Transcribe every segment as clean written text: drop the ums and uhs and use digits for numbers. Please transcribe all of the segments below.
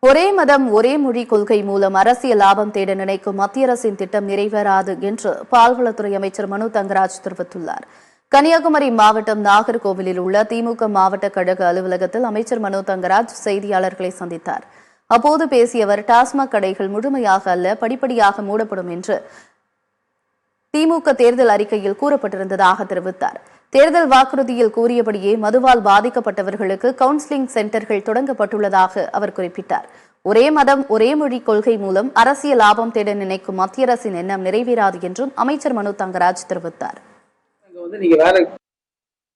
ஒரே மதம் ஒரே மொழி கொள்கை மூலம் அரசியல் லாபம் தேட நினைக்கும் மத்திய அரசின் திட்டம் நிறைவேறாது என்று பால்வளத்துறை அமைச்சர் மனோ தங்கராஜ் தெரிவித்துள்ளார். கன்னியாகுமரி மாவட்டம் நாகர்கோவிலில் உள்ள திமுக மாவட்ட கழக அலுவலகத்தில் அமைச்சர் மனோ தங்கராஜ் செய்தியாளர்களை சந்தித்தார். அப்போது பேசிய அவர், டாஸ்மாக் கடைகள் முழுமையாக அல்ல, படிப்படியாக மூடப்படும் என்று திமுக தேர்தல் அறிக்கையில் கூறப்பட்டிருந்ததாக தெரிவித்தார். தேர்தல் வாக்குறுதியில் கூறியபடியே மதுவால் பாதிக்கப்பட்டவர்களுக்கு கவுன்சிலிங் சென்டர்கள் தொடங்கப்பட்டுள்ளதாக அவர் குறிப்பிட்டார். ஒரே மதம் ஒரே மொழி கொள்கை மூலம் அரசியல் லாபம் தேட நினைக்கும் மத்திய அரசின் எண்ணம் நிறைவேறாது என்றும் அமைச்சர் மனோ தங்கராஜ் தெரிவித்தார்.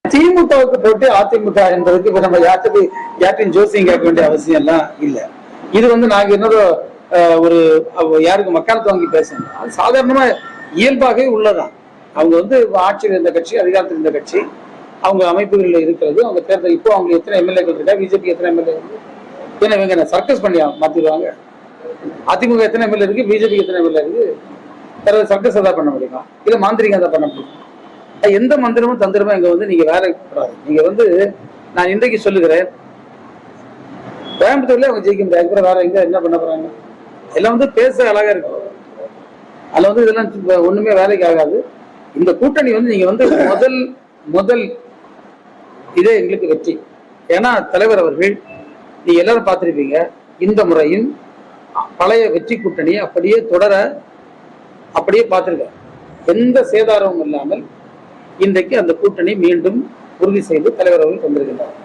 திமுகவுக்கு போட்டு அதிமுக என்பதற்கு நம்ம யார்ட்டையும் ஜோசியம் கேட்க வேண்டிய அவசியம் எல்லாம் இல்ல. இது நாங்க இன்னொரு ஒரு யாருக்கு மக்காலத்து வாங்கி பேசணும், அது சாதாரணமா இயல்பாகவே உள்ளதான். அவங்க ஆட்சியில் இருந்த கட்சி, அதிகாரத்தில் இருந்த கட்சி, அவங்க அமைப்புகளில் இருக்கிறது. அவங்க தேர்தல் இப்போ அவங்க எத்தனை எம்எல்ஏக்கள் இருக்கா, பிஜேபி எத்தனை எம்எல்ஏ இருக்கு, ஏன்னா இவங்க சர்க்கஸ் பண்ணி மாத்திடுவாங்க. அதிமுக எத்தனை எம்எல்ஏ இருக்கு, பிஜேபி எத்தனை எம்எல்ஏ இருக்கு, சர்க்கஸ் தான் பண்ண முடியுமா, இல்ல மாந்திரிகம் தான் பண்ண முடியுமா? எந்த மந்திரமும் தந்திரமும் இங்க நீங்க வேலை கூடாது. நீங்க நான் இன்றைக்கு சொல்லுகிறேன், கோயம்புத்தூர்ல அவங்க ஜெயிக்க முடியாது, வேற எங்க என்ன பண்ண போறாங்க? எல்லாம் பேச அழகா இருக்கும், அதுல இதெல்லாம் ஒண்ணுமே வேலைக்கு ஆகாது. இந்த கூட்டணி நீங்க முதல் இதே எங்களுக்கு வெற்றி. ஏன்னா தலைவர் அவர்கள், நீங்க எல்லாரும் பார்த்திருப்பீங்க, இந்த முறையும் பழைய வெற்றி கூட்டணியை அப்படியே தொடர அப்படியே பார்த்திருக்க, எந்த சேதாரமும் இல்லாமல் இன்றைக்கு அந்த கூட்டணி மீண்டும் உறுதி செய்து தலைவர் அவர்கள் தந்திருக்கிறார்.